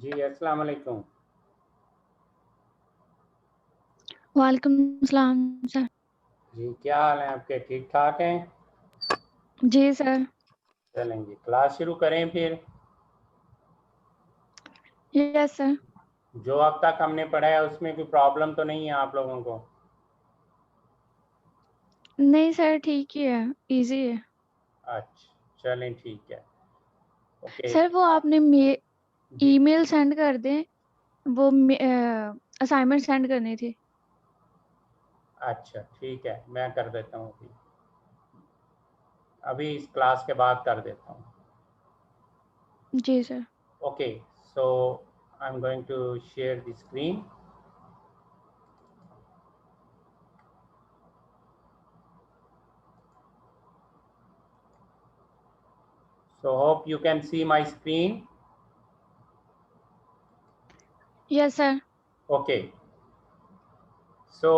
जी अस्सलाम वालेकुम। वालेकुम सलाम सर। जी क्या हाल है आपके, ठीक ठाक हैं? जी सर। चलेंगे क्लास शुरू करें फिर। Yes sir. जो अब तक हमने पढ़ा है उसमें कोई प्रॉब्लम तो नहीं है आप लोगों को? नहीं सर, ठीक ही है, इजी है। अच्छा चलें ठीक है। ओके। सर वो आपने जी ईमेल सेंड कर दें, वो असाइनमेंट सेंड करनी थी। अच्छा ठीक है, मैं कर देता हूँ अभी अभी इस क्लास के बाद कर देता हूँ। जी sir. Okay, so I am going to share the screen. So hope you can see my screen. Yes sir. Okay, so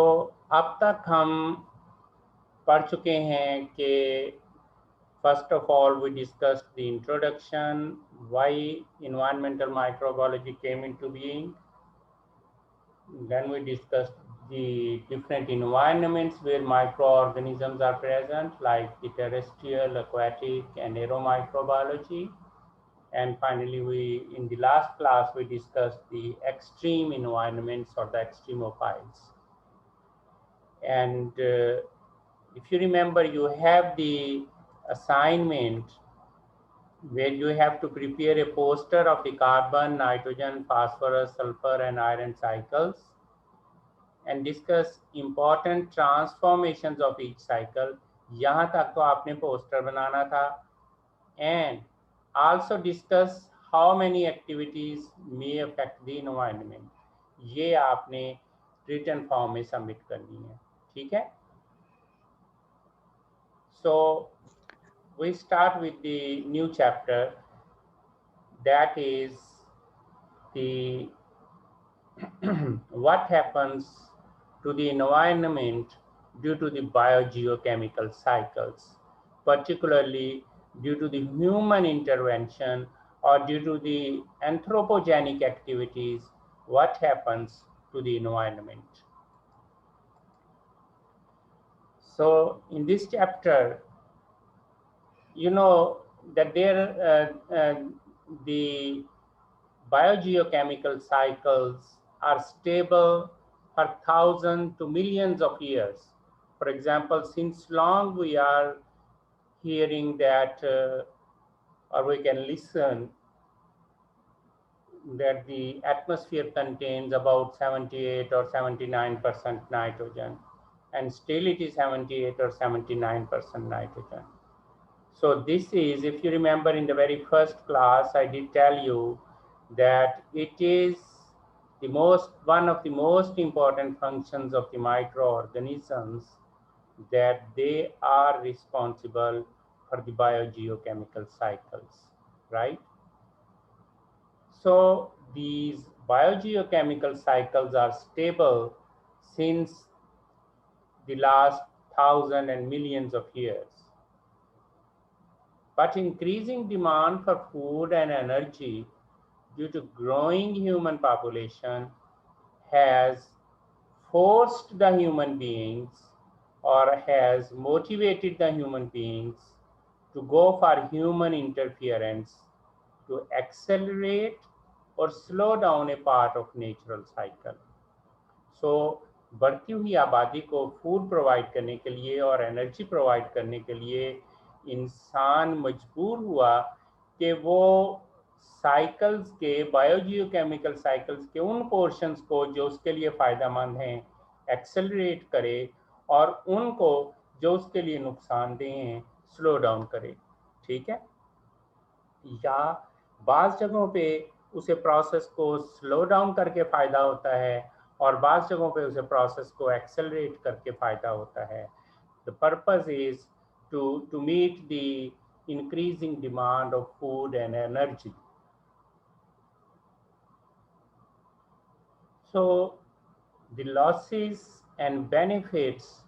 अब तक हम पढ़ चुके हैं कि first of all, we discussed the introduction, why environmental microbiology came into being. Then we discussed the different environments where microorganisms are present, like the terrestrial, aquatic, and aeromicrobiology. And finally, in the last class, we discussed the extreme environments or the extremophiles. And if you remember, you have the assignment where you have to prepare a poster of the carbon, nitrogen, phosphorus, sulfur, and iron cycles and discuss important transformations of each cycle. यहाँ तक तो आपने poster बनाना था and also discuss how many activities may affect the environment. ये आपने written form में submit करनी है, ठीक है? So we start with the new chapter, that is the what happens to the environment due to the biogeochemical cycles, particularly due to the human intervention or due to the anthropogenic activities, what happens to the environment. So in this chapter, you know that the biogeochemical cycles are stable for thousands to millions of years. For example, since long we are hearing that, or we can listen, that the atmosphere contains about 78 or 79% nitrogen, and still it is 78 or 79% nitrogen. So this is, if you remember in the very first class, I did tell you that it is one of the most important functions of the microorganisms, that they are responsible for the biogeochemical cycles, right? So these biogeochemical cycles are stable since the last thousand and millions of years. But increasing demand for food and energy due to growing human population has forced the human beings or has motivated the human beings to go for human interference to accelerate or slow down a part of natural cycle. सो बढ़ती हुई आबादी को food provide करने के लिए और energy provide करने के लिए इंसान मजबूर हुआ कि वो साइकिल्स के, बायोजियोकेमिकल साइकिल्स के उन पोर्शंस को जो उसके लिए फ़ायदेमंद हैं एक्सेलरेट करे, और उनको जो उसके लिए नुकसानदेह हैं स्लो डाउन करे, ठीक है? या बाज़ जगहों पे उसे प्रोसेस को स्लो डाउन करके फ़ायदा होता है और बाज़ जगहों पे उसे प्रोसेस को एक्सेलरेट करके फ़ायदा होता है. The purpose is to meet the increasing demand of food and energy. So the losses and benefits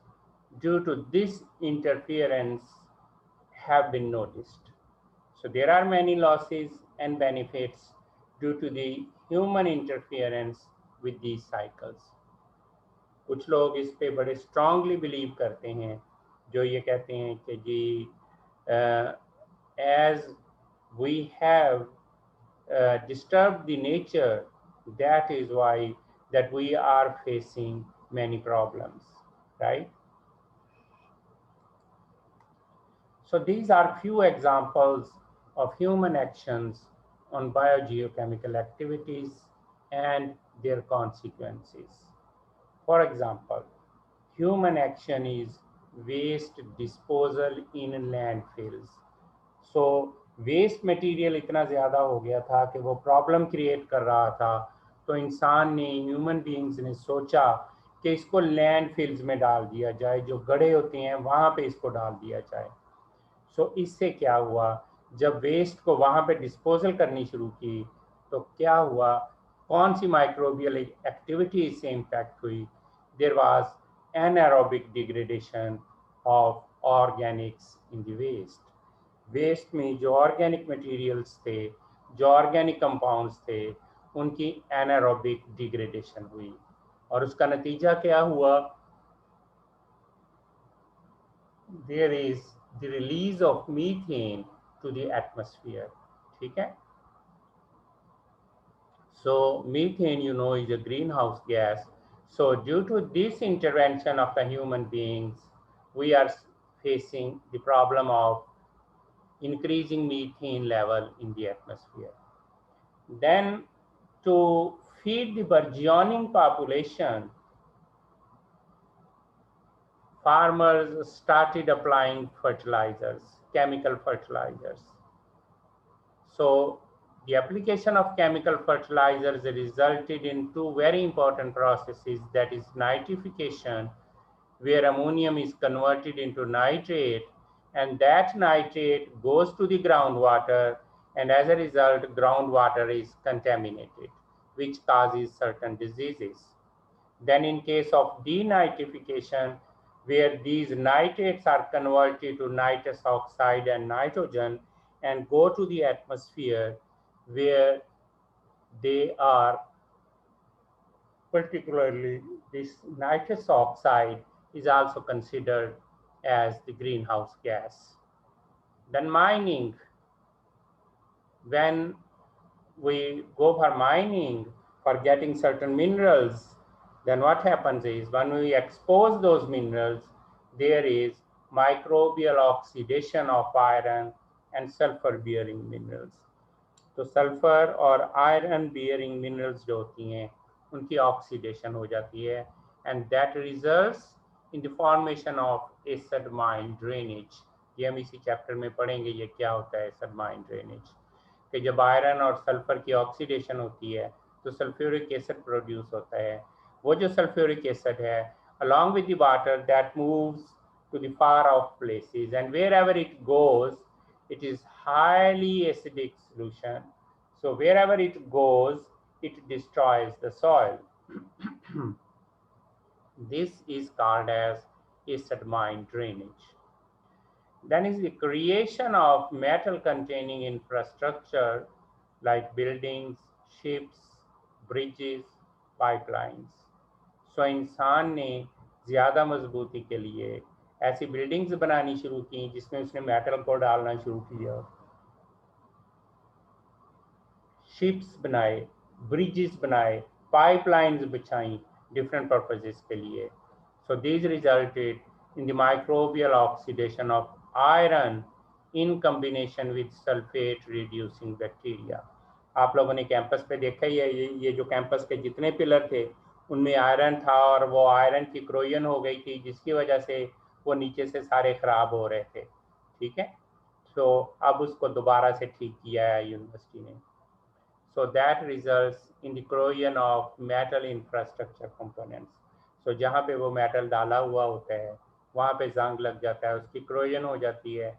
due to this interference have been noticed. So there are many losses and benefits due to the human interference with these cycles. कुछ लोग इस पे बड़े strongly believe करते हैं, जो ये कहते हैं कि जी as we have disturbed the nature, that is why that we are facing many problems, right? So these are few examples of human actions on biogeochemical activities and their consequences. For example, human action is waste disposal in landfills. So waste material इतना ज़्यादा हो गया था कि वो problem create कर रहा था, तो इंसान ने, ह्यूमन बीइंग्स ने सोचा कि इसको लैंडफिल्स में डाल दिया जाए, जो गड्ढे होते हैं वहाँ पे इसको डाल दिया जाए। सो इससे क्या हुआ, जब वेस्ट को वहाँ पे डिस्पोजल करनी शुरू की तो क्या हुआ, कौन सी माइक्रोबियल एक्टिविटी इससे इम्पैक्ट हुई? There was anaerobic degradation of organics in the waste. Waste में जो ऑर्गेनिक मटेरियल्स थे, जो ऑर्गेनिक कंपाउंड्स थे, उनकी एनारोबिक डिग्रेडेशन हुई और उसका नतीजा क्या हुआ? There is the release of methane to the atmosphere. ठीक है? So methane, you know, is a greenhouse gas. So due to this intervention of the human beings, we are facing the problem of increasing methane level in the atmosphere. Then to feed the burgeoning population, farmers started applying fertilizers, chemical fertilizers. So the application of chemical fertilizers resulted in two very important processes, that is nitrification, where ammonium is converted into nitrate, and that nitrate goes to the groundwater, and as a result, groundwater is contaminated, which causes certain diseases. Then in case of denitrification, where these nitrates are converted to nitrous oxide and nitrogen and go to the atmosphere, where they are, particularly this nitrous oxide is also considered as the greenhouse gas. Then mining, when we go for mining for getting certain minerals, then what happens is when we expose those minerals, there is microbial oxidation of iron and sulfur bearing minerals. तो sulphur और iron bearing minerals जो होती हैं उनकी oxidation हो जाती है, and that results in the formation of acid mine drainage. ये हम इसी चैप्टर में पढ़ेंगे ये क्या होता है एसिड माइन ड्रेनेज, कि जब आयरन और सल्फर की ऑक्सीडेशन होती है तो सल्फ्यूरिक एसिड प्रोड्यूस होता है। वो जो सल्फ्यूरिक एसिड है along with the water that moves to the far off places, and wherever it goes it is highly acidic solution. So wherever it goes, it destroys the soil. This is called as acid mine drainage. Then is the creation of metal containing infrastructure like buildings, ships, bridges, pipelines. So इंसान ने ज़्यादा मजबूती के लिए ऐसी buildings बनानी शुरू की जिसमें उसने मेटल को डालना शुरू किया, शिप्स बनाए, ब्रिजेस बनाए, पाइपलाइंस बिछाई डिफरेंट पर्पसेस के लिए. So these resulted in the microbial oxidation of iron in combination with sulphate reducing bacteria. आप लोगों ने कैंपस पे देखा ही है, ये जो कैंपस के जितने पिलर थे उनमें आयरन था और वो आयरन की क्रोजन हो गई थी जिसकी वजह से वो नीचे से सारे खराब हो रहे थे. ठीक है, तो अब उसको दोबारा से ठीक किया है यूनिवर्सिटी ने. So that results in the corrosion of metal infrastructure components. So जहाँ पे वो मेटल डाला हुआ होता है वहाँ पे जंग लग जाता है, उसकी corrosion हो जाती है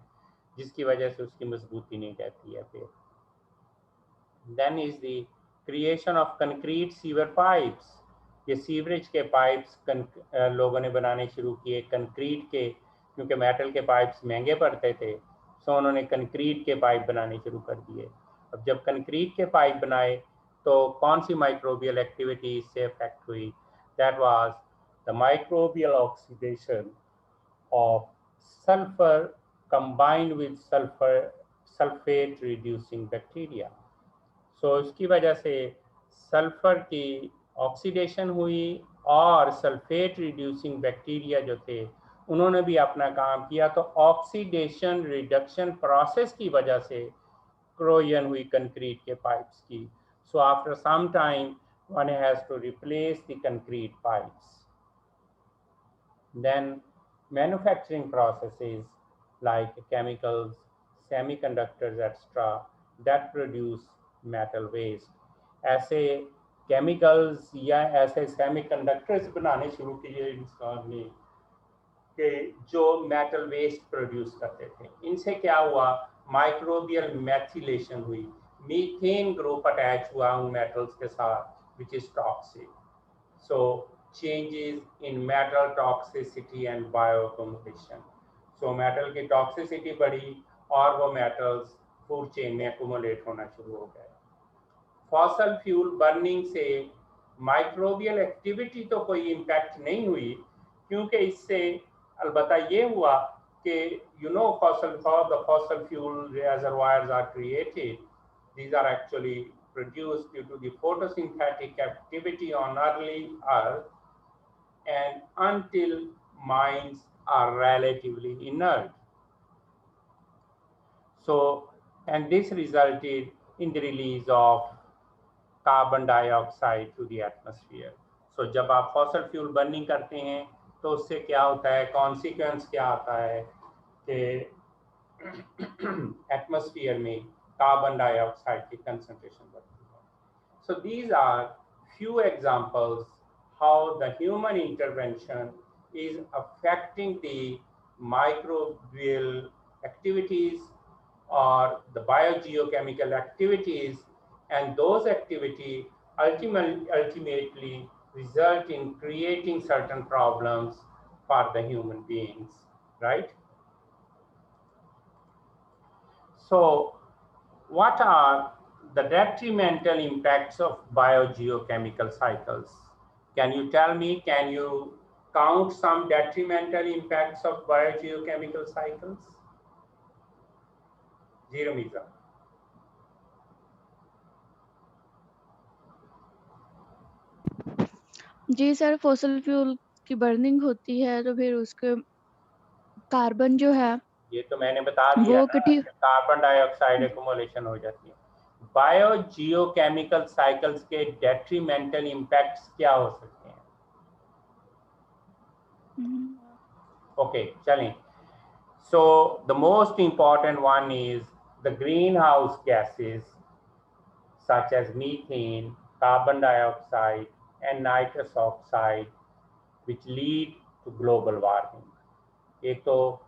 जिसकी वजह से उसकी मजबूती नहीं रहती है. फिर then is the creation of concrete sewer pipes. ये सीवरेज के पाइप्स लोगों ने बनाने शुरू किए कंक्रीट के, क्योंकि मेटल के पाइप्स महंगे पड़ते थे. सो उन्होंने कंक्रीट के पाइप बनाने शुरू कर दिए. अब जब कंक्रीट के पाइप बनाए तो कौन सी माइक्रोबियल एक्टिविटी इससे अफेक्ट हुई? That was the microbial oxidation of sulphur combined with sulphate reducing bacteria. So इसकी वजह से सल्फर की ऑक्सीडेशन हुई और सल्फेट रिड्यूसिंग बैक्टीरिया जो थे उन्होंने भी अपना काम किया। तो ऑक्सीडेशन रिडक्शन प्रोसेस की वजह से corrosion हुई कंक्रीट के पाइप्स की। So after some time one has to replace the concrete pipes. Then manufacturing processes like chemicals, semiconductors, etc. that produce metal waste. ऐसे chemicals या ऐसे semiconductors बनाने शुरू किए इंसान ने कि जो मेटल वेस्ट प्रोड्यूस करते थे। इनसे क्या हुआ? माइक्रोबियल मैथिलेशन हुई, मीथेन ग्रुप अटैच हुआ उन मेटल्स के साथ which is toxic. So changes in metal toxicity and bioaccumulation. So metal की टॉक्सिसिटी बढ़ी और वो मेटल्स फूड चेन में अक्यूमुलेट होना शुरू हो गए। फॉसल फ्यूल बर्निंग से माइक्रोबियल एक्टिविटी तो कोई इम्पैक्ट नहीं हुई, क्योंकि इससे अलबत्ता ये हुआ कि fossil fuel reservoirs are created. These are actually produced due to the photosynthetic activity on early Earth and until mines are relatively inert. So, and this resulted in the release of carbon dioxide to the atmosphere. So जब आप fossil fuel burning करते हैं तो उससे क्या होता है, consequence क्या आता है कि एटमॉस्फेयर में कार्बन डाइऑक्साइड की कंसंट्रेशन बढ़ती है। So these are few examples how the human intervention is affecting the microbial activities or the biogeochemical activities, and those activities ultimately result in creating certain problems for the human beings, right? So what are the detrimental impacts of biogeochemical cycles? Can you tell me, can you count some detrimental impacts of biogeochemical cycles? Zero Miza. Ji sir, fossil fuel की burning होती है तो फिर उसके carbon जो है ये तो मैंने बता दिया वो ना, इकट्ठी कार्बन डाइऑक्साइड एक्युमुलेशन हो जाती है। बायोजियोकेमिकल साइकिल्स के डेट्रीमेंटल इम्पैक्ट्स क्या हो सकते हैं? ओके, चलें। So the most important one is the green house gases such as methane, carbon dioxide and nitrous oxide which lead to global warming. एक तो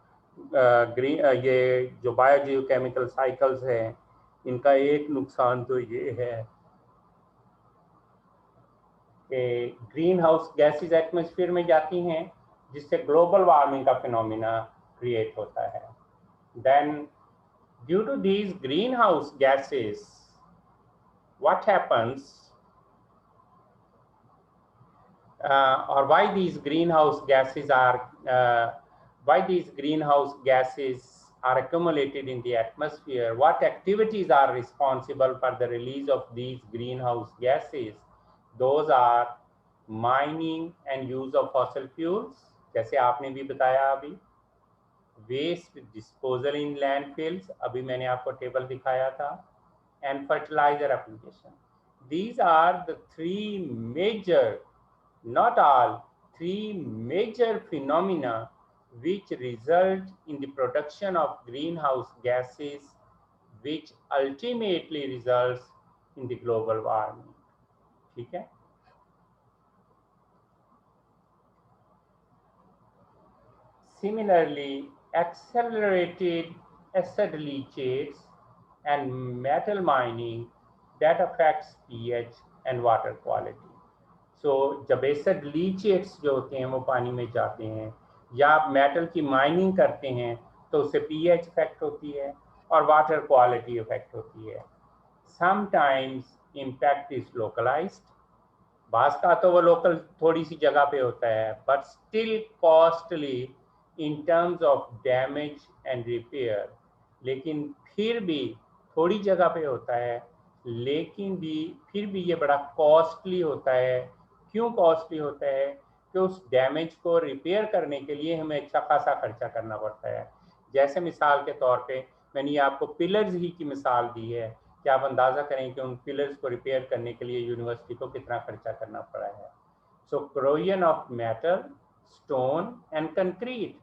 ये जो बायोजियोकेमिकल साइकिल्स हैं इनका एक नुकसान तो ये है कि ग्रीन हाउस गैसेस एटमॉस्फेयर में जाती हैं जिससे ग्लोबल वार्मिंग का फिनोमिना क्रिएट होता है। Then due to these greenhouse gases what happens or why these greenhouse gases are accumulated in the atmosphere, what activities are responsible for the release of these greenhouse gases? Those are mining and use of fossil fuels, जैसे आपने भी बताया अभी, waste disposal in landfills, अभी मैंने आपको table दिखाया था, and fertilizer application. These are the three major, not all, three major phenomena which result in the production of greenhouse gases, which ultimately results in the global warming. ठीक है? Similarly, accelerated acid leachates and metal mining that affects pH and water quality. So जब acid leachates जो होते हैं वो पानी में जाते हैं या आप मेटल की माइनिंग करते हैं तो उससे pH इफेक्ट होती है और वाटर क्वालिटी इफेक्ट होती है। Sometimes impact is localized. बास का तो वो लोकल थोड़ी सी जगह पे होता है, but still costly in terms of damage and repair. लेकिन फिर भी थोड़ी जगह पे होता है, लेकिन भी फिर भी ये बड़ा कॉस्टली होता है। क्यों कॉस्टली होता है? कि उस डैमेज को रिपेयर करने के लिए हमें अच्छा खासा खर्चा करना पड़ता है। जैसे मिसाल के तौर पे मैंने ये आपको पिलर्स ही की मिसाल दी है कि आप अंदाज़ा करें कि उन पिलर्स को रिपेयर करने के लिए यूनिवर्सिटी को कितना खर्चा करना पड़ा है। So corrosion of metal, stone and concrete.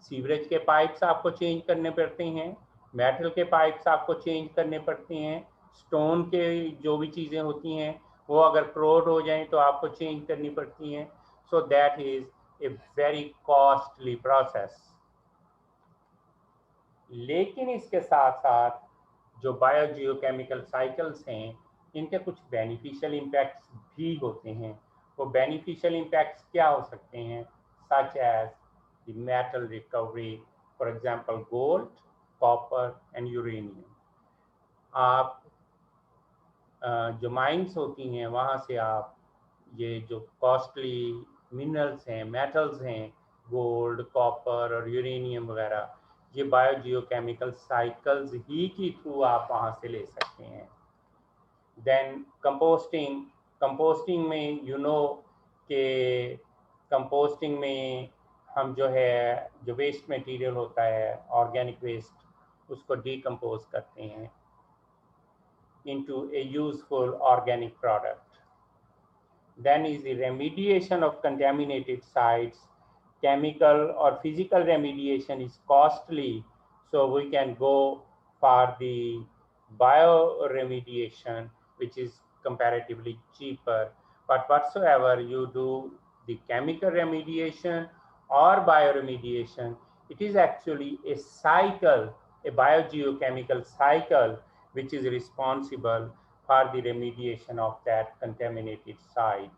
Sewerage के पाइप्स आपको चेंज करने पड़ते हैं, मेटल के पाइप्स आपको चेंज करने पड़ते हैं, स्टोन के जो भी चीज़ें होती हैं वो अगर क्रोड हो जाएं तो आपको चेंज करनी पड़ती हैं। So that is a very costly process. लेकिन इसके साथ साथ जो बायोजियोकेमिकल साइकिल्स हैं, इनके कुछ बेनिफिशियल इम्पैक्ट्स भी होते हैं। वो बेनिफिशियल इम्पैक्ट्स क्या हो सकते हैं? Such as the metal recovery, for example gold, copper and uranium. आप जो माइंस होती हैं वहाँ से आप ये जो कॉस्टली मिनरल्स हैं, मेटल्स हैं, गोल्ड, कॉपर और यूरेनियम वगैरह, ये बायोजियोकेमिकल साइकिल्स ही की थ्रू आप वहाँ से ले सकते हैं। Then composting. कंपोस्टिंग में कि कंपोस्टिंग में हम जो है जो वेस्ट मटेरियल होता है, ऑर्गेनिक वेस्ट, उसको डिकम्पोज करते हैं into a useful organic product. Then is the remediation of contaminated sites. Chemical or physical remediation is costly, so we can go for the bioremediation, which is comparatively cheaper. But whatsoever you do the chemical remediation or bioremediation, it is actually a cycle, a biogeochemical cycle, which is responsible for the remediation of that contaminated site.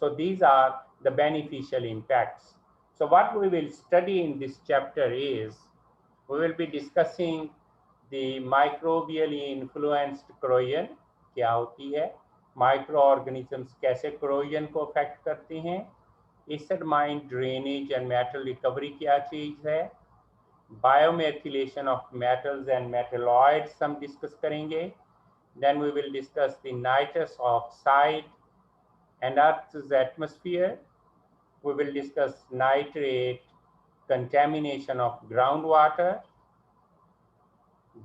So these are the beneficial impacts. So what we will study in this chapter is, we will be discussing the microbially influenced corrosion क्या होती है, microorganisms कैसे corrosion को affect करते हैं, acid mine drainage and metal recovery क्या चीज़ है, biomethylation of metals and metalloids हम discuss करेंगे. Then we will discuss the nitrous oxide and Earth's atmosphere. We will discuss nitrate, contamination of groundwater,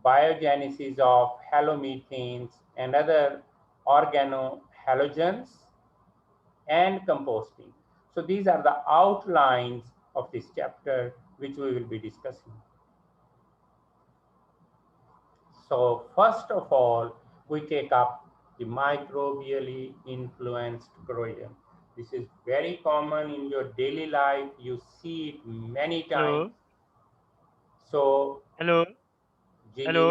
biogenesis of halomethanes and other organohalogens, and composting. So these are the outlines of this chapter which we will be discussing. So first of all, we take up the microbially influenced corrosion. This is very common in your daily life. You see it many times. So hello जी hello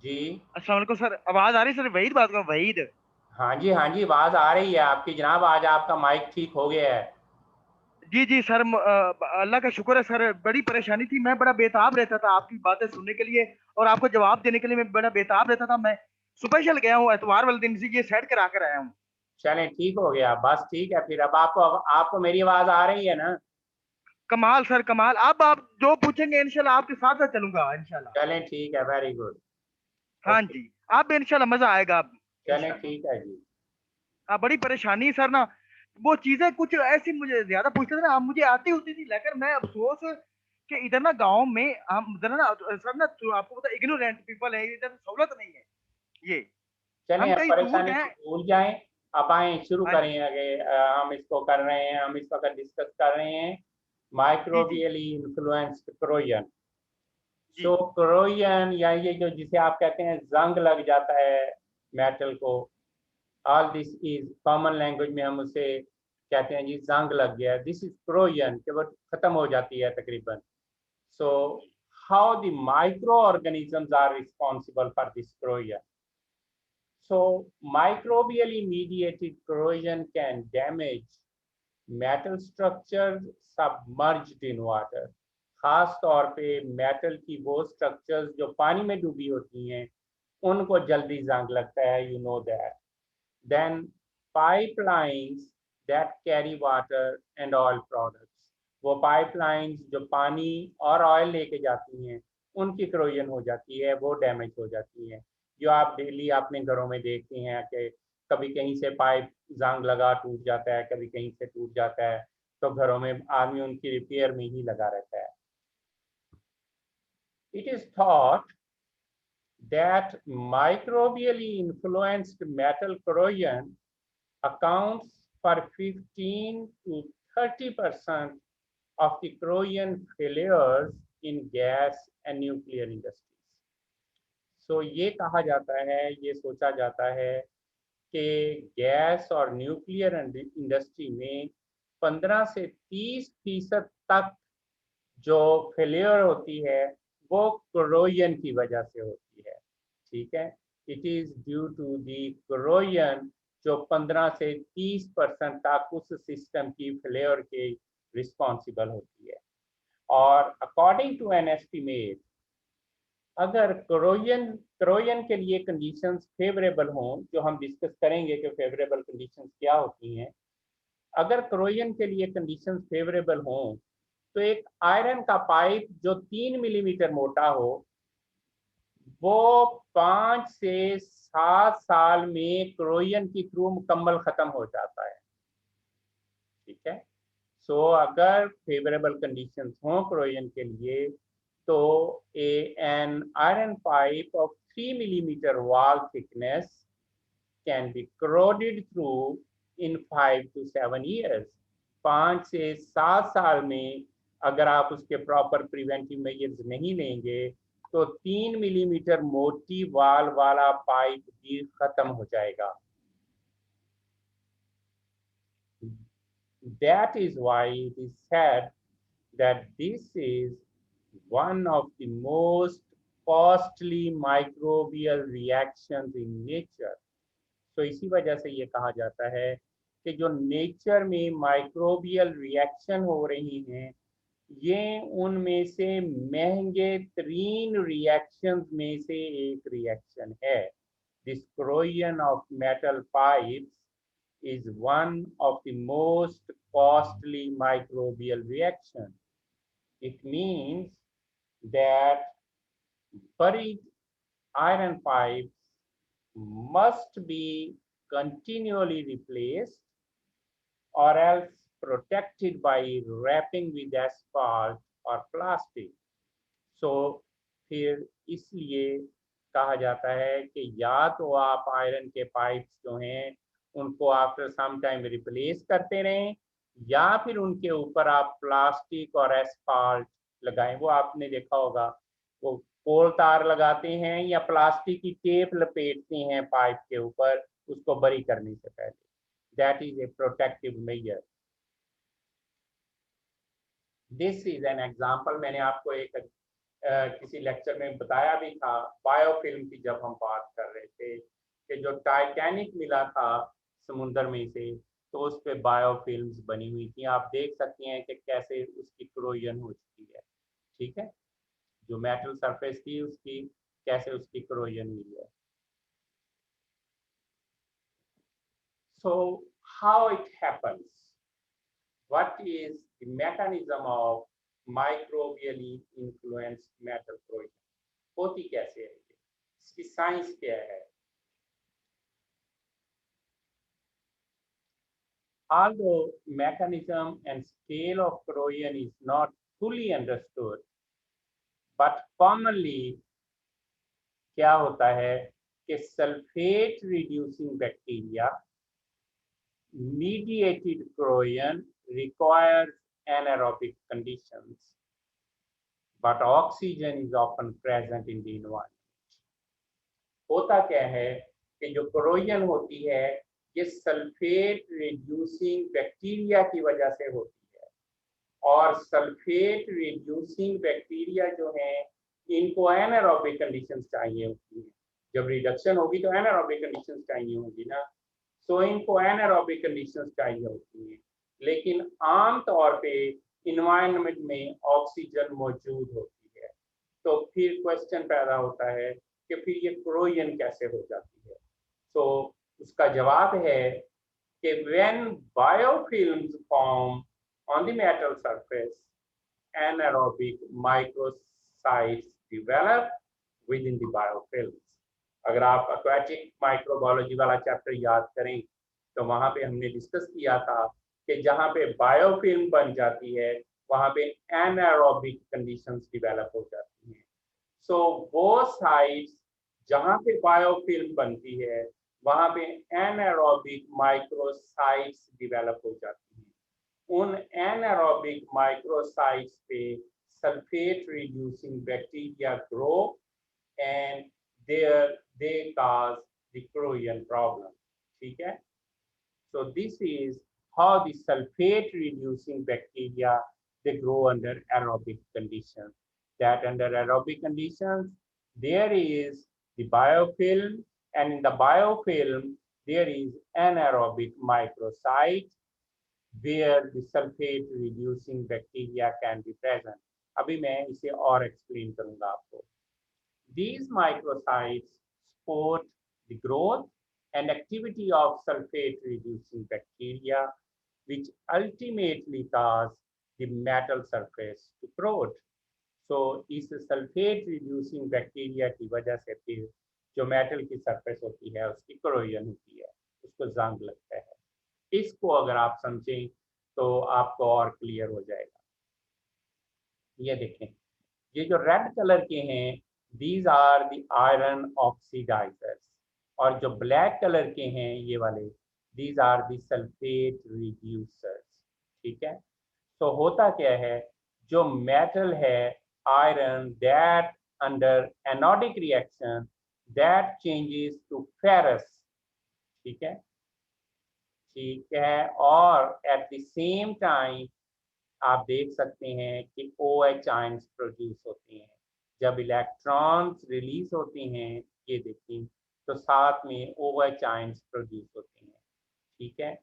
जी अस्सलाम वालेकुम sir, आवाज आ रही sir? Waheed बात कर, वहीद। हाँ जी आवाज आ रही है आपकी जनाब। आज आपका माइक ठीक हो गया है। जी जी सर, अल्लाह का शुक्र है सर। बड़ी परेशानी थी, मैं बड़ा बेताब रहता था आपकी बातें सुनने के लिए और आपको जवाब देने के लिए। मैं बड़ा बेताब रहता था। मैं स्पेशल गया हूँ एतवार वाले दिन से, ये सेट करा कर आया हूँ। चलें ठीक हो गया, बस ठीक है फिर। अब आपको मेरी आवाज आ रही है ना? कमाल सर कमाल। अब आप जो पूछेंगे इंशाल्लाह आपके साथ साथ चलूंगा इंशाल्लाह। चलें ठीक है, वेरी गुड। हाँ जी, आप इंशाल्लाह मजा आएगा अब चलें इंशाल्लाह। ठीक है जी। हाँ, बड़ी परेशानी सर ना, वो चीजें कुछ ऐसी मुझे ज्यादा पूछते थे ना, मुझे आती होती थी, लेकिन मैं अफसोस कि इधर ना गांव में हम इधर ना सर ना, तो आपको पता इग्नोरेंट पीपल है, इधर सहूलत नहीं है ये। चलें हम अब कहीं दूर परेशानी हैं। को भूल जाएं। अब आए शुरू हाँ करें आगे। हम इसको कर रहे हैं, हम इस वक्त डिस्कस कर रहे हैं जी जी माइक्रोबियली इन्फ्लुएंस्ड क्रोजन। जी सो क्रोजन या ये जो जिसे आप कहते हैं जंग लग जाता है मेटल को, all this is common language में हम उसे कहते हैं जी जंग लग गया, दिस इज क्रोजन कि वो खत्म हो जाती है तकरीबन। So how the microorganisms are responsible for this corrosion? So microbially mediated corrosion can damage metal structures submerged in water. खास तौर पे मेटल की वो स्ट्रक्चर्स जो पानी में डूबी होती हैं उनको जल्दी जंग लगता है, you know that. Then pipelines that carry water and oil products. वो pipelines जो पानी और ऑयल लेके जाती हैं उनकी corrosion हो जाती है, वो डैमेज हो जाती है। जो आप डेली अपने घरों में देखते हैं कि कभी कहीं से पाइप जंग लगा टूट जाता है, कभी कहीं से टूट जाता है, तो घरों में आदमी उनकी रिपेयर में ही लगा रहता है। It is thought that microbially influenced metal corrosion accounts for 15 to 30% of the corrosion failures in gas and nuclear industries. So ये कहा जाता है, ये सोचा जाता है कि गैस और न्यूक्लियर इंडस्ट्री में 15 से 30% तक जो फेलियर होती है वो corrosion की वजह से होती है। ठीक है, it is due to the corrosion जो 15 से 30% तक उस सिस्टम की फेलियर के रिस्पॉन्सिबल होती है। और अकॉर्डिंग टू एन एस्टिमेट, अगर corrosion के लिए कंडीशंस फेवरेबल हों, जो हम डिस्कस करेंगे कि फेवरेबल कंडीशंस क्या होती हैं, अगर corrosion के लिए कंडीशंस फेवरेबल हों तो एक आयरन का पाइप जो 3 मिलीमीटर मोटा हो वो 5 से 7 साल में corrosion की थ्रू मुकम्मल खत्म हो जाता है। ठीक है, सो अगर फेवरेबल कंडीशंस हों corrosion के लिए तो an iron pipe of 3 millimeter wall thickness can be corroded through in 5 to 7 years। 5 से 7 साल में अगर आप उसके प्रॉपर प्रिवेंटिव मेजर्स नहीं लेंगे तो 3 मिलीमीटर मोटी वाल वाला पाइप भी खत्म हो जाएगा। That is why it is said that this is one of the most costly microbial reactions in nature। तो इसी वजह से ये कहा जाता है कि जो नेचर में माइक्रोबियल रिएक्शन हो रही हैं ये उनमें से महंगे तरीन रिएक्शंस में से एक रिएक्शन है। This corrosion of metal pipes is one of the most costly microbial reaction। It means that buried iron pipes must be continually replaced or else protected by wrapping with asphalt or plastic। So फिर इसलिए कहा जाता है कि या तो आप iron के पाइप्स जो हैं उनको आफ्टर सम टाइम रिप्लेस करते रहें या फिर उनके ऊपर आप प्लास्टिक और एस्फाल्ट लगाएं। वो आपने देखा होगा, वो कोल तार लगाते हैं या प्लास्टिक की टेप लपेटते हैं पाइप के ऊपर उसको बरी करने से पहले। That is a protective measure. This is an example. मैंने आपको एक किसी लेक्चर में बताया भी था बायोफिल्म की, जब हम बात कर रहे थे कि जो टाइटैनिक मिला था समुद्र में से तो उस पे बायोफिल्म्स बनी हुई थी। आप देख सकते हैं कि कैसे उसकी corrosion हो चुकी है। ठीक है, जो मेटल सरफेस थी उसकी कैसे उसकी corrosion हुई है। So how it happens? What is the mechanism of microbially influenced metal corrosion? होती कैसे है, इसकी साइंस क्या है? Although mechanism and scale of corrosion is not fully understood, but commonly क्या होता है कि sulphate reducing bacteria mediated corrosion requires anaerobic conditions, but oxygen is often present in the environment। होता क्या है कि जो corrosion होती है ये सल्फेट रिड्यूसिंग बैक्टीरिया की वजह से होती है और सल्फेट रिड्यूसिंग बैक्टीरिया जो है इनको एनारोबिक कंडीशंस चाहिए होती है। जब रिडक्शन होगी तो एनारोबिक कंडीशंस चाहिए होगी ना, सो इनको एनारोबिक कंडीशंस चाहिए होती हैं। लेकिन आम तौर पे इन्वायरमेंट में ऑक्सीजन मौजूद होती है। तो फिर क्वेश्चन पैदा होता है कि फिर ये corrosion कैसे हो जाती है। सो उसका जवाब है कि when biofilms form on the metal surface, anaerobic microcytes develop within the biofilms. अगर आप aquatic microbiology वाला चैप्टर याद करें तो वहां पे हमने डिस्कस किया था कि जहां पे बायोफिल्म बन जाती है वहां पे एनारोबिक कंडीशंस डेवलप हो जाती हैं। सो वो साइट्स जहां पे बायोफिल्म बनती है वहां पे एनारोबिक माइक्रोसाइट्स डेवलप हो जाती हैं। उन एनारोबिक माइक्रोसाइट्स पे sulphate reducing bacteria grow and there they cause the corrosion problem। ठीक है, so this is how the sulfate reducing bacteria they grow under aerobic conditions. That under aerobic conditions there is the biofilm, and in the biofilm there is anaerobic microcyte where the sulfate reducing bacteria can be present. अभी मैं इसे और explain करूंगा आपको। These microcytes support the growth and activity of sulfate-reducing bacteria, which ultimately cause the metal surface to corrode. So, इस sulfate-reducing bacteria की वजह से फिर जो metal की surface होती है उसकी corrosion होती है, उसको जंग लगता है। इसको अगर आप समझें तो आपको और क्लियर हो जाएगा। ये देखें, ये जो रेड कलर के हैं these are the iron oxidizers, और जो ब्लैक कलर के हैं ये वाले these are the sulfate reducers। ठीक है, तो होता क्या है, जो मेटल है iron that under anodic reaction that changes to ferrous। ठीक है, ठीक है, और at the same time आप देख सकते हैं कि OH आयंस प्रोड्यूस होते हैं। जब इलेक्ट्रॉन्स रिलीज होते हैं ये देखिए तो साथ में OH आयंस प्रोड्यूस होते हैं। ठीक है,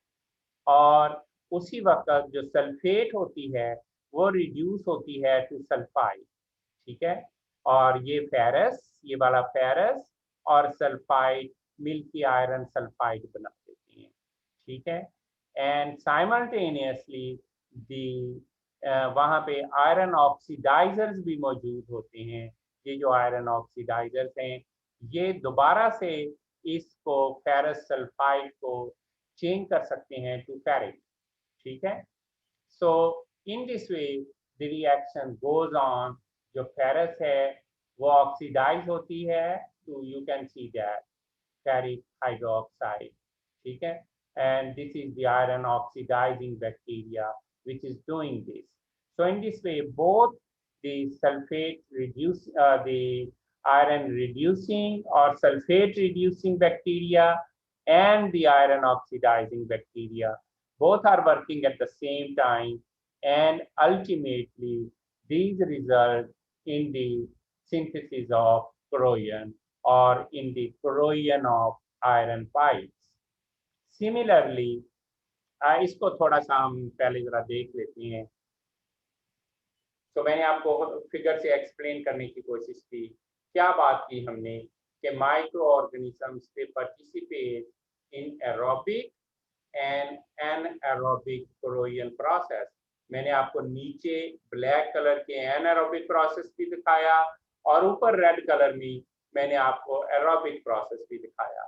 और उसी वक्त जो सल्फेट होती है वो रिड्यूस होती है टू सल्फाइड। ठीक है, और ये फेरस, ये वाला फेरस और सल्फाइड मिलके आयरन सल्फाइड बना देते हैं। ठीक है, एंड साइमल्टेनियसली दी वहाँ पे आयरन ऑक्सीडाइजर्स भी मौजूद होते हैं। ये जो आयरन ऑक्सीडाइजर्स हैं ये दोबारा से इसको फेरस सल्फाइड को चेंज कर सकते हैं टू फेरिक। ठीक है, so in this way the reaction goes on. जो फेरस है वो ऑक्सीडाइज होती है तो you can see that ferric hydroxide. ठीक है, and this is the iron oxidizing bacteria which is doing this. So in this way, both the sulfate the iron reducing or sulfate reducing bacteria and the iron oxidizing bacteria both are working at the same time, and ultimately these result in the synthesis of corrosion or in the corrosion of iron pipes. Similarly इसको थोड़ा सा हम पहले जरा देख लेते हैं। तो मैंने आपको फिगर से एक्सप्लेन करने की कोशिश की। क्या बात की हमने कि micro organisms they participate in aerobic and anaerobic corrosion process. मैंने आपको नीचे ब्लैक कलर के एनारोबिक प्रोसेस भी दिखाया और ऊपर रेड कलर में मैंने आपको एरोबिक प्रोसेस भी दिखाया।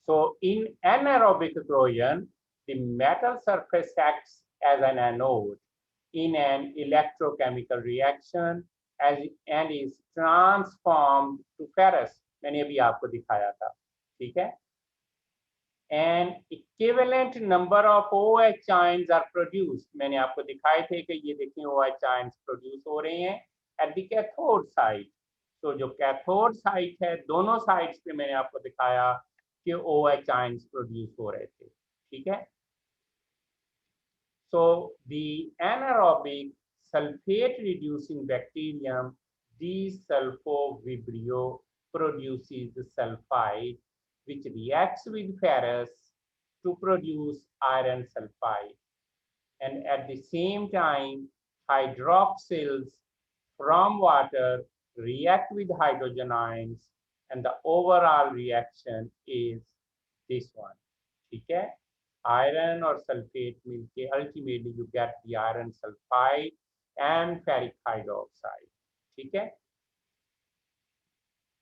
So in anaerobic corrosion, the metal surface acts as an anode in an electrochemical reaction and is transformed to ferrous। मैंने अभी आपको दिखाया था। ठीक है, an equivalent number of OH ions are produced। मैंने आपको दिखाए थे कि ये देखिए OH ions प्रोड्यूस हो रहे हैं at the cathode side। तो जो कैथोड साइड है दोनों साइड्स पे मैंने आपको दिखाया कि OH ions प्रोड्यूस हो रहे थे। ठीक है, so the anaerobic sulfate reducing bacterium desulfovibrio produces the sulfide which reacts with ferrous to produce iron sulfide, and at the same time hydroxyls from water react with hydrogen ions and the overall reaction is this one. ठीक है, iron और sulfate मिलके ultimately you get the iron sulfide and ferric hydroxide. ठीक है,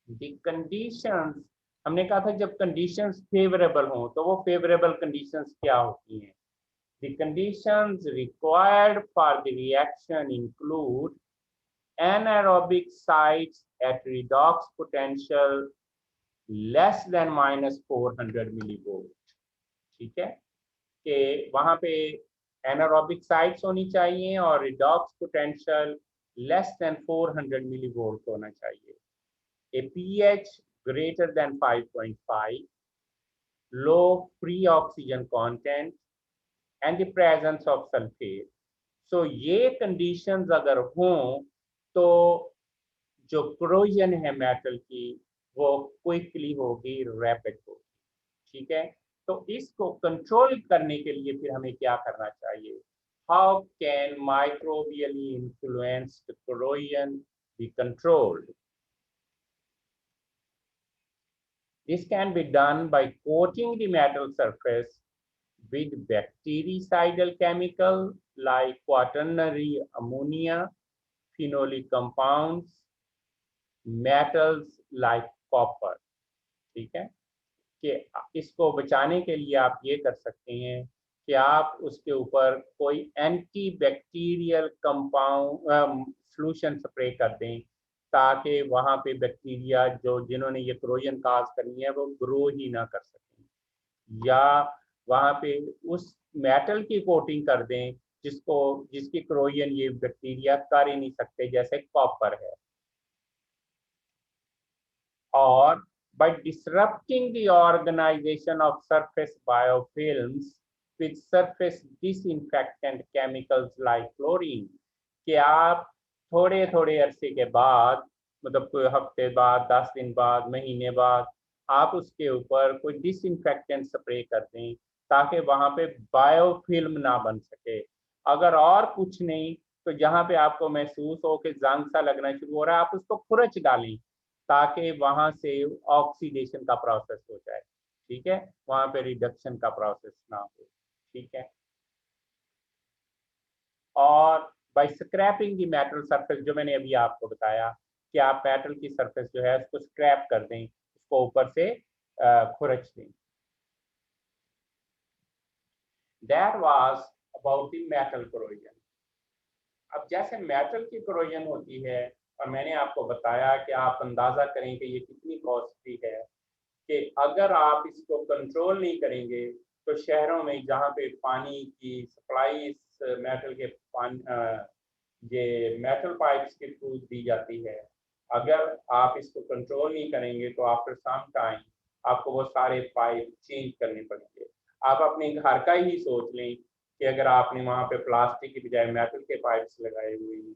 the conditions, हमने कहा था जब conditions favorable हों तो वो favorable conditions क्या होती हैं? The conditions required for the reaction include anaerobic sites at redox potential less than -400 millivolt. ठीक है, कि वहां पे anaerobic sites होनी चाहिए और redox potential less than 400 millivolt होना चाहिए. A pH greater than 5.5, low free oxygen content and the presence of sulfate. So ये conditions अगर हों तो जो corrosion है metal की वो quickly होगी, rapid होगी. ठीक है, तो इसको कंट्रोल करने के लिए फिर हमें क्या करना चाहिए? How can microbially influenced corrosion be controlled? This can be done by coating the metal surface with bactericidal chemical like quaternary ammonia, phenolic compounds, metals like copper. ठीक है, कि इसको बचाने के लिए आप ये कर सकते हैं कि आप उसके ऊपर कोई anti bacterial compound solution spray कर दें ताकि वहाँ पे बैक्टीरिया जो जिन्होंने ये क्रोजन काज करनी है वो ग्रो ही ना कर सकें, या वहाँ पे उस मेटल की कोटिंग कर दें जिसकी क्रोजन ये बैक्टीरिया कर ही नहीं सकते, जैसे कॉपर है. और by disrupting the organization of surface biofilms with surface disinfectant chemicals like chlorine, कि आप थोड़े थोड़े अरसे के बाद, मतलब कोई हफ्ते बाद, 10 दिन बाद, महीने बाद आप उसके ऊपर कोई डिसइंफेक्टेंट स्प्रे कर दें ताकि वहाँ पे बायोफिल्म ना बन सके. अगर और कुछ नहीं तो जहाँ पे आपको महसूस हो कि जंग सा लगना शुरू हो रहा है, आप उसको खुरच डालें ताकि वहां से ऑक्सीडेशन का प्रोसेस हो जाए. ठीक है, वहां पे रिडक्शन का प्रोसेस ना हो. ठीक है, और by scraping the metal surface, जो मैंने अभी आपको बताया कि आप मेटल की सरफेस जो है उसको स्क्रैप कर दें, उसको ऊपर से खुरच दें. That was about the metal corrosion. अब जैसे मेटल की corrosion होती है और मैंने आपको बताया कि आप अंदाजा करें कि ये कितनी कॉस्टली है, कि अगर आप इसको कंट्रोल नहीं करेंगे तो शहरों में जहाँ पे पानी की सप्लाई इस मेटल के ये मेटल पाइप्स के थ्रू दी जाती है, अगर आप इसको कंट्रोल नहीं करेंगे तो आफ्टर सम टाइम आपको वो सारे पाइप चेंज करने पड़ेंगे. आप अपने घर का ही सोच लें कि अगर आपने वहाँ पे प्लास्टिक की बजाय मेटल के पाइप्स लगाए हुए हैं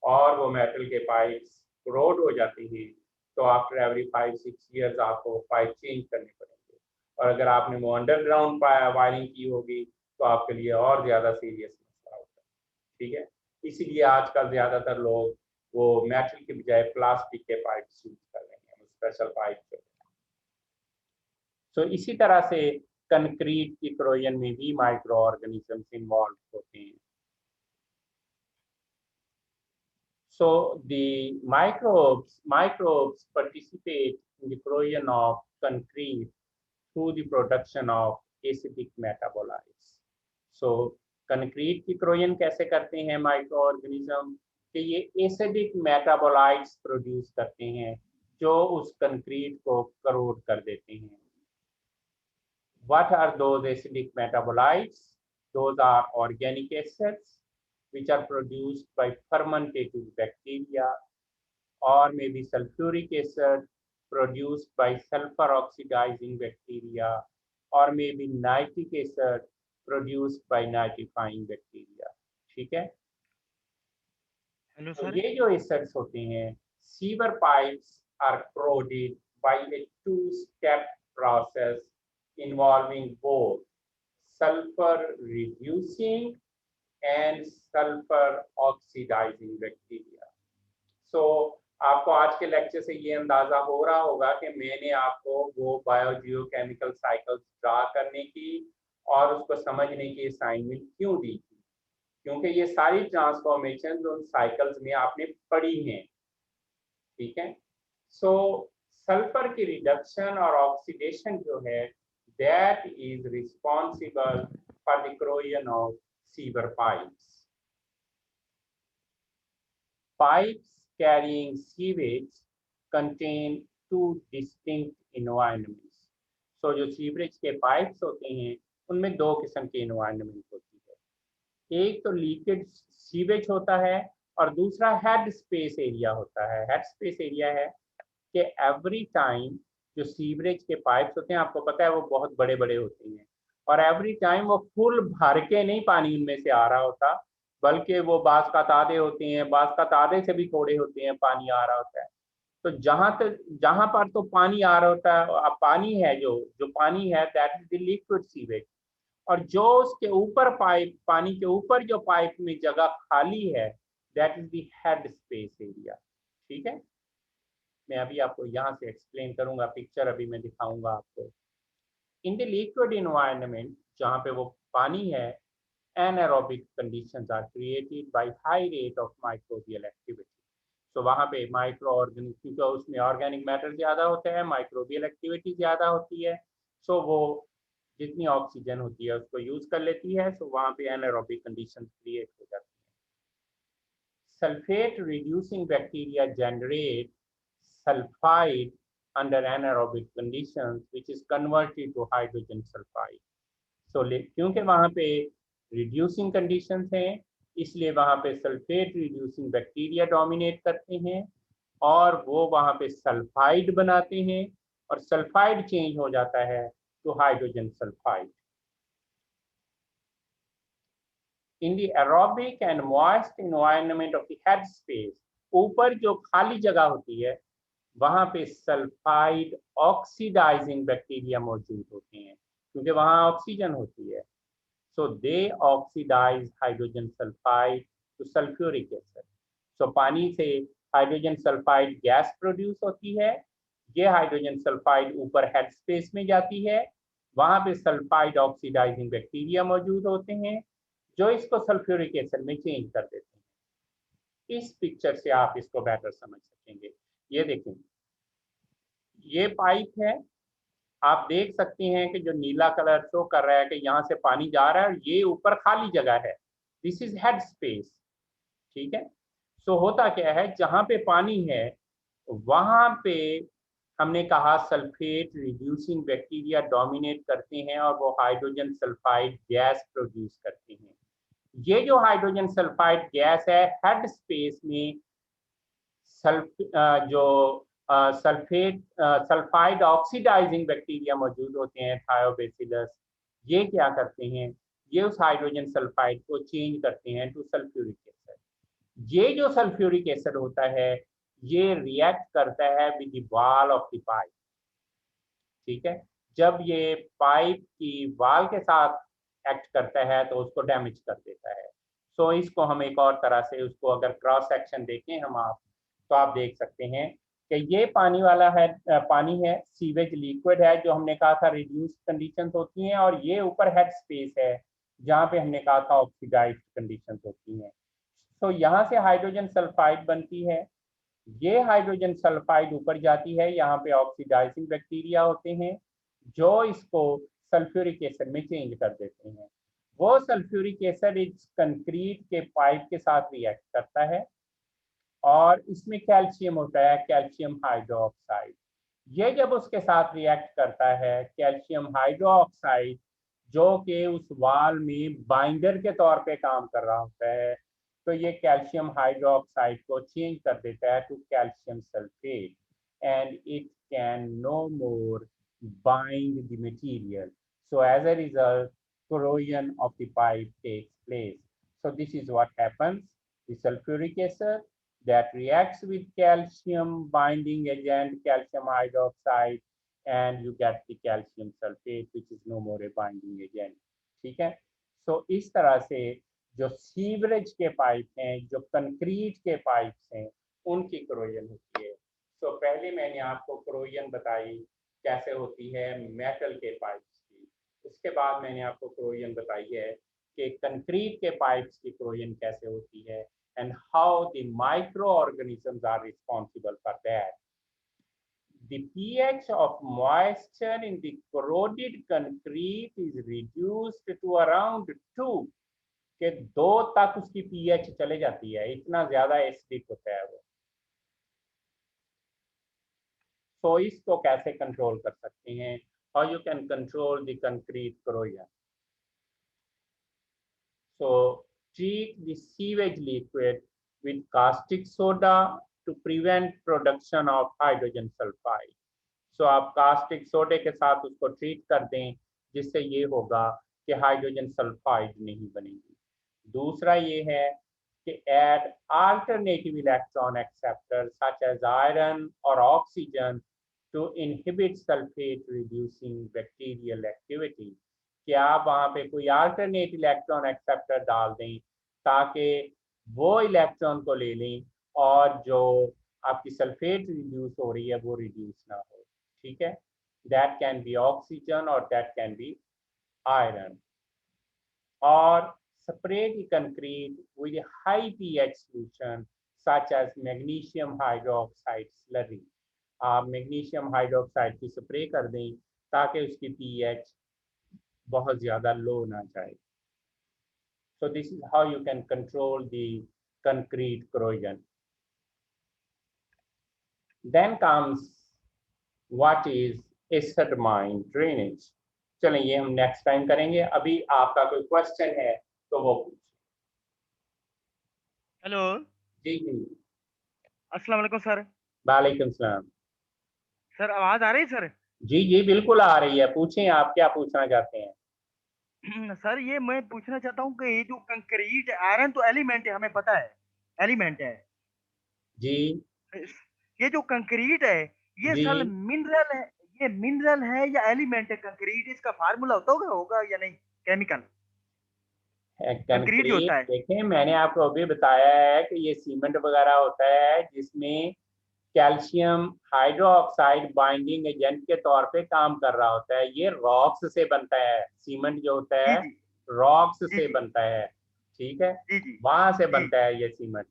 और वो मेटल के पाइप्स रोड हो जाती हैं तो आफ्टर एवरी 5-6 ईयर्स आपको पाइप चेंज करने पड़ेंगे. और अगर आपने वो अंडरग्राउंड वायरिंग की होगी तो आपके लिए और ज़्यादा सीरियस मसला होता है. ठीक है, इसीलिए आजकल ज़्यादातर लोग वो मेटल के बजाय प्लास्टिक के पाइप यूज कर रहे हैं, स्पेशल पाइप. तो इसी तरह से कंक्रीट की corrosion में भी माइक्रो ऑर्गेनिजम्स इन्वॉल्व होते हैं. So the microbes participate in the corrosion of concrete through the production of acidic metabolites. So concrete की corrosion कैसे करते हैं माइक्रो ऑर्गेनिज्म, कि ये एसिडिक मेटाबोलाइट्स प्रोड्यूस करते हैं जो उस कंक्रीट को करोड कर देते हैं. What are those acidic metabolites? Those are organic acids which are produced by fermentative bacteria, or maybe sulfuric acid produced by sulfur oxidizing bacteria, or maybe nitric acid produced by nitrifying bacteria. ठीक है, तो ये जो acids होते हैं, sewer pipes are corroded by a two-step process involving both sulfur reducing and sulfur oxidizing bacteria. So आपको आज के लेक्चर से ये अंदाजा हो रहा होगा कि मैंने आपको वो बायोजियोकेमिकल साइकिल्स ड्रा करने की और उसको समझने की असाइनमेंट क्यों दी थी, क्योंकि ये सारी ट्रांसफॉर्मेशन उन साइकिल्स में आपने पढ़ी हैं, ठीक है। सो सल्फर की रिडक्शन और ऑक्सीडेशन जो है that is responsible for the corrosion of sewer pipes. Pipes carrying sewage contain two distinct environments. So जो सीवरेज के पाइप्स होते हैं उनमें दो किस्म की एनवायरनमेंट होती है। एक तो लीकेज सीवेज होता है और दूसरा हेड स्पेस एरिया होता है। हेड स्पेस एरिया है कि एवरी टाइम जो सीवरेज के पाइप्स होते हैं, आपको पता है वो बहुत बड़े बड़े होते हैं, और एवरी टाइम वो फुल भर के नहीं पानी उनमें से आ रहा होता, बल्कि वो बास का तादे होते हैं, बास का तादे से भी थोड़े होते हैं, पानी आ रहा होता है। तो जहां पर तो पानी आ रहा होता है, अब पानी है, जो जो पानी है that is the liquid sewage, और जो उसके ऊपर पाइप, पानी के ऊपर जो पाइप में जगह खाली है that is the head space area, ठीक है। मैं अभी आपको यहाँ से एक्सप्लेन करूंगा, पिक्चर अभी मैं दिखाऊंगा आपको। इन द लिक्विड इन्वायरमेंट जहाँ पे वो पानी है, anaerobic conditions are created by high rate of microbial activity. तो वहाँ पे माइक्रो ऑर्गेनिक, क्योंकि उसमें ऑर्गेनिक मैटर ज़्यादा होते हैं, माइक्रोबियल एक्टिविटी ज़्यादा होती है, सो वो जितनी ऑक्सीजन होती है उसको यूज़ कर लेती है, सो वहाँ पे एनारोबिक कंडीशन क्रिएट हो जाती है। Sulphate reducing bacteria generate sulphide under anaerobic conditions which is converted to hydrogen sulfide. So क्योंकि वहाँ पे रिड्यूसिंग कंडीशंस हैं, इसलिए वहाँ पे सल्फेट रिड्यूसिंग बैक्टीरिया डोमिनेट करते हैं और वो वहाँ पे सल्फाइड बनाते हैं, और सल्फाइड चेंज हो जाता है to hydrogen sulphide. In the aerobic and moist environment of the head space, ऊपर जो खाली जगह होती है वहाँ पे सल्फाइड ऑक्सीडाइजिंग बैक्टीरिया मौजूद होते हैं, क्योंकि वहाँ ऑक्सीजन होती है। So they oxidize hydrogen sulfide to sulfuric acid. So पानी से हाइड्रोजन सल्फाइड गैस प्रोड्यूस होती है, ये हाइड्रोजन सल्फाइड ऊपर हेड स्पेस में जाती है, वहाँ पे सल्फाइड ऑक्सीडाइजिंग बैक्टीरिया मौजूद होते हैं जो इसको सल्फ्यूरिक एसिड में चेंज कर देते हैं। इस पिक्चर से आप इसको बेटर समझ सकेंगे। ये देखें, ये पाइप है, आप देख सकते हैं कि जो नीला कलर शो कर रहा है कि यहाँ से पानी जा रहा है और ये ऊपर खाली जगह है, दिस इज हेड स्पेस, ठीक है। सो होता क्या है, जहाँ पे पानी है वहाँ पे हमने कहा सल्फेट रिड्यूसिंग बैक्टीरिया डोमिनेट करते हैं और वो हाइड्रोजन सल्फाइड गैस प्रोड्यूस करते हैं। ये जो हाइड्रोजन सल्फाइड गैस है, हेड स्पेस में सल्फाइड ऑक्सीडाइजिंग बैक्टीरिया मौजूद होते हैं, थायोबैसिलस। ये क्या करते हैं, ये उस हाइड्रोजन सल्फाइड को चेंज करते हैं टू सल्फ्यूरिक एसिड। ये जो सल्फ्यूरिक एसिड होता है ये रिएक्ट करता है with the wall of the pipe, ठीक है। जब ये पाइप की वॉल के साथ एक्ट करता है तो उसको डैमेज कर देता है। सो इसको हम एक और तरह से, उसको अगर क्रॉस सेक्शन देखें हम आप, तो आप देख सकते हैं कि ये पानी वाला है, पानी है, सीवेज लिक्विड है, जो हमने कहा था रिड्यूस कंडीशंस होती हैं, और ये ऊपर हेड स्पेस है जहाँ पे हमने कहा था ऑक्सीडाइज्ड कंडीशंस होती हैं। तो यहाँ से हाइड्रोजन सल्फाइड बनती है, ये हाइड्रोजन सल्फाइड ऊपर जाती है, यहाँ पे ऑक्सीडाइजिंग बैक्टीरिया होते हैं जो इसको सल्फ्यूरिक एसिड में चेंज कर देते हैं। वो सल्फ्यूरिक एसिड इस कंक्रीट के पाइप के साथ रिएक्ट करता है और इसमें कैल्शियम होता है, कैल्शियम हाइड्रोक्साइड। ये जब उसके साथ रिएक्ट करता है, कैल्शियम हाइड्रोक्साइड जो कि उस वाल में बाइंडर के तौर पे काम कर रहा होता है, तो ये कैल्शियम हाइड्रोक्साइड को चेंज कर देता है to calcium sulphate and it can no more bind the material. So as a result, corrosion of the pipe takes place. So this is what happens. The sulfuric acid that reacts with calcium binding agent, calcium hydroxide, and you get the calcium sulfate, which is no more a binding agent. ठीक है। So इस तरह से जो sewerage के pipe हैं, जो concrete के पाइप्स हैं, उनकी करोजन होती है। तो पहले मैंने आपको करोजन बताई कैसे होती है मेटल के पाइप्स की, उसके बाद मैंने आपको करोजन बताई है कि कंक्रीट के पाइप्स की करोजन कैसे होती है and how the microorganisms are responsible for that. The pH of moisture in the corroded concrete is reduced to around 2 के 2 तक उसकी pH चले जाती है, इतना ज्यादा एसिडिक होता है वो। तो इसको कैसे कंट्रोल कर सकते हैं? How you can control the concrete corrosion? So treat the sewage liquid with caustic soda to prevent production of hydrogen sulfide. So आप कास्टिक सोडे के साथ उसको ट्रीट कर दें, जिससे ये होगा कि हाइड्रोजन सल्फाइड नहीं बनेगी। दूसरा ये है कि add alternative electron acceptors such as iron or oxygen to inhibit sulfate reducing bacterial activity। कि आप वहाँ पे कोई अल्टरनेट इलेक्ट्रॉन एक्सेप्टर डाल दें ताकि वो इलेक्ट्रॉन को ले लें और जो आपकी सल्फेट रिड्यूस हो रही है वो रिड्यूस ना हो। ठीक है, दैट कैन बी ऑक्सीजन और दैट कैन बी आयरन। और spray the concrete with high pH solution such as magnesium hydroxide slurry. आप मैग्नीशियम हाइड्रोक्साइड की स्प्रे कर दें ताकि उसकी पीएच बहुत ज़्यादा लो ना जाए। So this is how you can control the concrete corrosion. Then comes what is acid mine drainage. चलें ये हम नेक्स्ट टाइम करेंगे, अभी आपका कोई क्वेश्चन है तो वो पूछिए। हेलो, जी जी, अस्सलाम वालेकुम सर। वालेकुम सलाम। सर आवाज आ रही है सर? जी जी बिल्कुल आ रही है, पूछें आप क्या पूछना चाहते हैं। सर ये मैं पूछना चाहता हूँ कि ये जो कंक्रीट आयरन तो एलिमेंट है, हमें पता है एलिमेंट है। जी ये जो कंक्रीट है ये जी, सल मिनरल है, ये मिनरल है या एलिमेंट है कंक्रीट? इसका फार्मूला होगा या नहीं? केमिकल कंक्रीट जो कंक्रीट होता है। देखें मैंने आपको अभी बताया है कि ये सीमेंट वगैरह होता है जिसमें कैल्शियम हाइड्रोक्साइड बाइंडिंग एजेंट के तौर पे काम कर रहा होता है। ये रॉक्स से बनता है, सीमेंट जो होता जी है जी रॉक्स जी से जी बनता है। ठीक है, जी जी वहां से जी बनता है ये सीमेंट।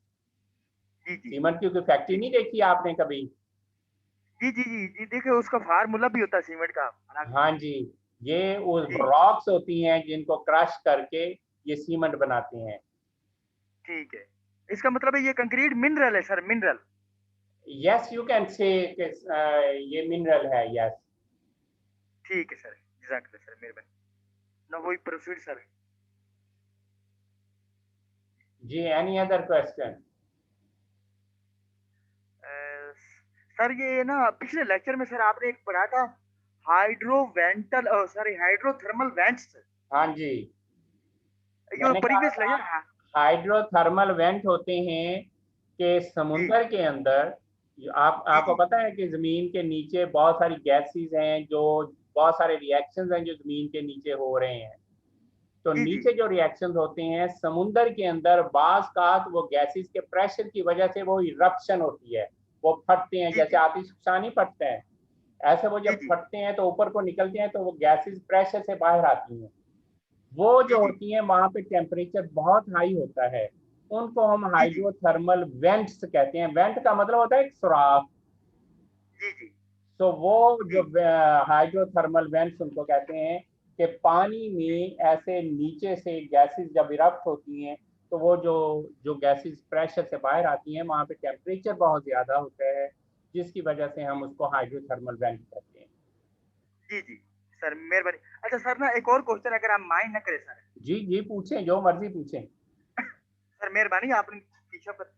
जी जी सीमेंट की कोई फैक्ट्री नहीं देखी आपने कभी? जी जी जी जी देखिए उसका फार्मूला भी होता है सीमेंट का अलग से। हाँ जी, ये वो जी रॉक्स होती हैं जिनको क्रश करके ये सीमेंट बनाते हैं। ठीक है, इसका मतलब है ये कंक्रीट मिनरल है sir, mineral. Yes you can say ये मिनरल है, यस। ठीक है सर, जज़ाकल्लाह सर, मेहरबानी। ना वही प्रोसीड सर। जी, एनी अदर क्वेश्चन? सर ये ना पिछले लेक्चर में सर आपने एक पढ़ा था हाइड्रोवेंटल सॉरी हाइड्रोथर्मल वेंट्स। हाँ जी, ये मैंने कहा प्रीवियस था लेक्चर। हाँ हाइड्रोथर्मल वेंट होते हैं कि जी समुंदर के अंदर जी आपको जी पता है कि जमीन के नीचे बहुत सारी गैसेस हैं, जो बहुत सारे रिएक्शंस हैं जो जमीन के नीचे हो रहे हैं। तो जी जी नीचे जो रिएक्शंस होते हैं समुंदर के अंदर बाज का वो गैसेस के प्रेशर की वजह से वो इरप्शन होती है, वो फटते हैं जी जैसे जी आतिशफशानी फटते हैं। ऐसे वो जी जब जी फटते हैं तो ऊपर को निकलते हैं तो वो गैसेस प्रेशर से बाहर आती हैं। वो जी जो जी होती हैं वहां पे टेम्परेचर बहुत हाई होता है, उनको हम जी जी हाइड्रोथर्मल वेंट्स कहते हैं। वेंट का मतलब होता है एक सुराख। जी जी तो वो जो जी हाइड्रोथर्मल वेंट्स उनको कहते हैं कि पानी में ऐसे नीचे से गैसेस जब इरप्ट होती हैं तो वो जो जो गैसेस प्रेशर से बाहर आती हैं वहां पे टेम्परेचर बहुत ज्यादा होता है, जिसकी वजह से हम उसको हाइड्रोथर्मल वेंट कहते हैं। जी जी सर, मेहरबानी। अच्छा सर ना एक और क्वेश्चन अगर आप माइंड न करें सर। जी जी पूछें, जो मर्जी पूछें। सर मेहरबानी आपने पूछा पर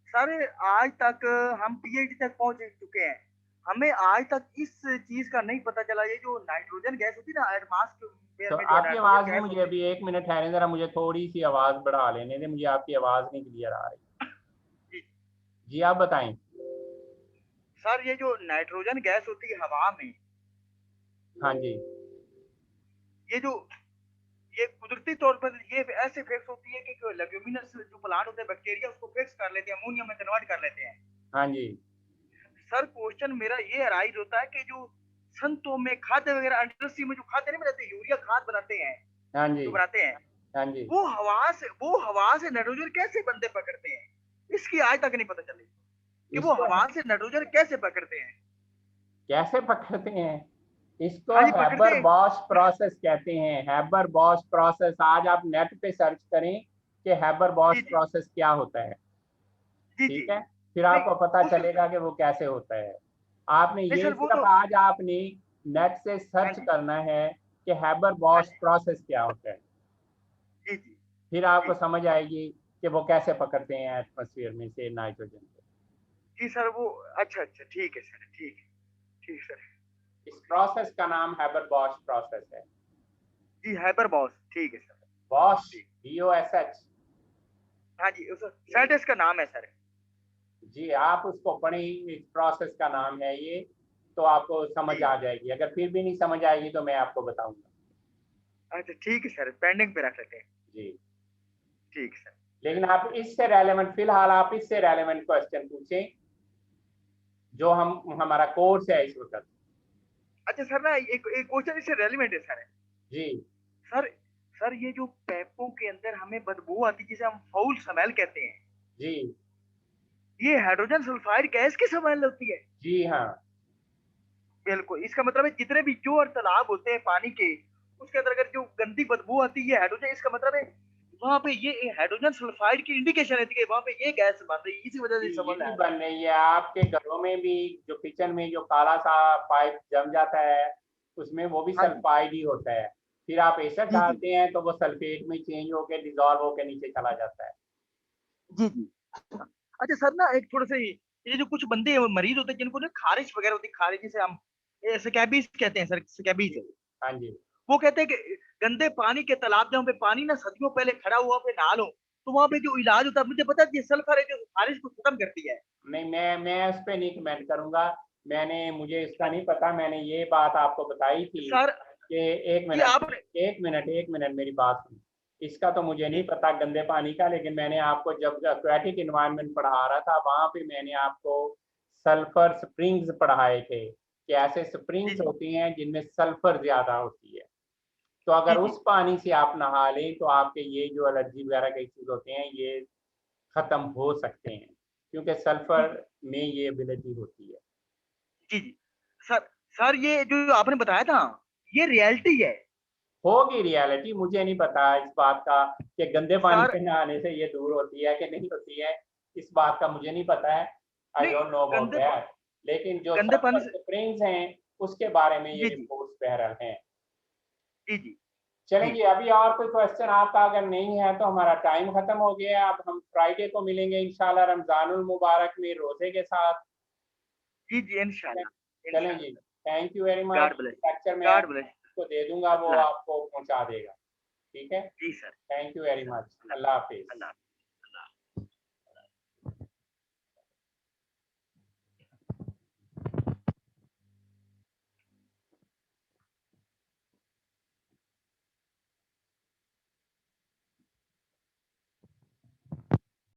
सर आज तक हम पीएचडी तक पहुंच चुके हैं, हमें आज तक इस चीज का नहीं पता चला ये जो नाइट्रोजन गैस होती है ना तो एटमॉस्फेयर में जो आपकी नाइट्रोजन आवाज नहीं, गैस मुझे होती है। अभी एक मिनट ठहरे जरा, मुझे थोड़ी सी आवाज बढ़ा लेने दे, मुझे आपकी आवाज नहीं क्लियर आ रही। जी जी आप बताएं। सर ये जो नाइट्रोजन गैस होती है हवा में, हाँ जी, ये जो ये कुदरती तौर पर ये ऐसे फिक्स होती है कि लेग्यूमिनस जो प्लांट होते हैं बैक्टीरिया उसको फिक्स कर लेते हैं, अमोनिया में कन्वर्ट कर लेते हैं। हाँ जी, सर क्वेश्चन मेरा ये अराइज होता है कि जो संतों में खाद्य वगैरह इंडस्ट्री में जो खाद्य नहीं बनाते, यूरिया खाद बनाते हैं, हाँ जी, जो बनाते हैं, हाँ जी। वो हवा से नाइट्रोजन कैसे बंदे पकड़ते हैं? इसकी आज तक नहीं पता चली कि वो इसको हवा से नाइट्रोजन कैसे पकड़ते हैं। कैसे पकड़ते हैं? इसको हाँ जी, पकड़ते हैबर हैं। बॉश प्रोसेस कहते हैं। हैबर बॉश प्रोसेस, आज आप नेट पे सर्च करें कि हैबर जी बॉश जी प्रोसेस क्या होता है, जी जी। ठीक है? फिर नहीं, आपको पता उस चलेगा कि वो कैसे होता है। आपने नहीं ये सर, वो सिर्फ तो आज आपने नेट से हाँ सर्च जी, करना है कि हैबर हाँ बॉश जी, प्रोसेस क्या होता है, जी जी फिर जी आपको समझ आएगी कि वो कैसे पकड़ते हैं एटमॉस्फेयर में से नाइट्रोजन को। जी सर, वो अच्छा अच्छा, ठीक है सर, ठीक है, ठीक सर। इस प्रोसेस का नाम हैबर बॉश प्रोसेस है। जी, हाइपर बॉस, ठीक है सर, बॉश, ठीक। BOSH। हाँ जी, उस साइंटिस्ट का नाम है सर। जी, आप उसको पढ़ें, इस प्रोसेस का नाम है ये, तो आपको समझ जी, आ जाएगी। अगर फिर भी नहीं समझ आएगी तो मैं आपको बताऊंगा। अच्छा ठीक है सर, पेंडिंग पे रख लेते हैं। जी, ठीक है सर। लेकिन आप इससे रेलेवेंट, फिलहाल आप इससे रेलेवेंट क्वेश्चन पूछें जो हमारा कोर्स है इस वक्त। अच्छा सर ना, एक एक क्वेश्चन इससे रेलिवेंट है सर। जी, सर सर, ये जो पैपों के अंदर हमें बदबू आती है, जिसे हम फाउल स्मेल कहते हैं, जी, ये हाइड्रोजन सल्फाइड गैस की स्मेल होती है? जी हाँ, बिल्कुल, इसका मतलब है जितने भी जो और तालाब होते हैं पानी के, उसके अंदर अगर जो गंदी बदबू आती है हाइड्रोजन, इसका मतलब है वहां पे ये हाइड्रोजन सल्फाइड की इंडिकेशन रहती है कि वहां पे ये गैस बन रही है, इसी वजह जी, से समझ यही आ रहा बन रही है। आपके घरों में भी जो किचन में जो काला सा पाइप जम जाता है, उसमें वो भी है। हाँ जी, सल्फाइड ही होता है। फिर आप एसिड जी जी डालते हैं तो वो सल्फेट में चेंज होकर डिजॉल्व होकर नीचे चला जाता है। जी जी। अच्छा सर ना, एक थोड़ा सा ये जो कुछ बंदे मरीज होते हैं जिनको ना खारिश वगैरह होती है, खारिश जिसे हम स्कैबीज कहते हैं सर, स्कैबीज। जी, हाँ जी, वो कहते हैं कि गंदे पानी के तालाब जहाँ पे पानी ना सदियों पहले खड़ा हुआ पे नहा लो, तो वहां पे जो इलाज होता है, मुझे पता है, ये सल्फर है जो खारिश को खत्म करती है। नहीं, मैं उस पर नहीं कमेंट करूंगा। मुझे इसका हाँ नहीं जी पता। मैंने ये बात आपको बताई थी सर कि एक जी, मिनट, आपने एक मिनट मेरी बात सुन। इसका तो मुझे जी नहीं पता गंदे पानी का, लेकिन मैंने आपको जब एक्वेटिक इन्वायरमेंट पढ़ा रहा था वहां पे मैंने आपको सल्फर स्प्रिंग्स पढ़ाए थे कि ऐसे जी स्प्रिंग्स जी होती हैं जिनमें सल्फर ज्यादा होती है। तो जी अगर जी उस पानी से आप नहा लें तो आपके ये जो एलर्जी वगैरह के इश्यूज होते हैं ये खत्म हो सकते हैं, क्योंकि जी सल्फर में ये एबिलिटी होती है। जी जी। सर सर, ये जो आपने बताया था, ये रियलिटी है? होगी रियलिटी, मुझे नहीं पता इस बात का कि गंदे पानी सर से नहाने से ये दूर होती है कि नहीं होती है। इस बात का मुझे नहीं पता है। आई नहीं, डोंट नो अबाउट दैट। लेकिन जो गंदे पानी सल्फर से, स्प्रिंग्स हैं उसके बारे में ये जी जी रिपोर्ट्स बहरहाल हैं। जी जी चलें जी जी, अभी और कोई क्वेश्चन आपका अगर नहीं है तो हमारा टाइम खत्म हो गया है। अब हम फ्राइडे को मिलेंगे इंशाल्लाह रमजानुल मुबारक में रोजे के साथ। जी जी, इंशाल्लाह चलें जी, इंशाल्लाह। Thank you very much. God bless, lecture में गॉड ब्लेस। आपको दे दूंगा, वो अल्लाह, आपको पहुंचा देगा। ठीक है, जी सर, थैंक यू जी वेरी सर, मच। अल्लाह, अल्लाह हाफिज। अल्लाह।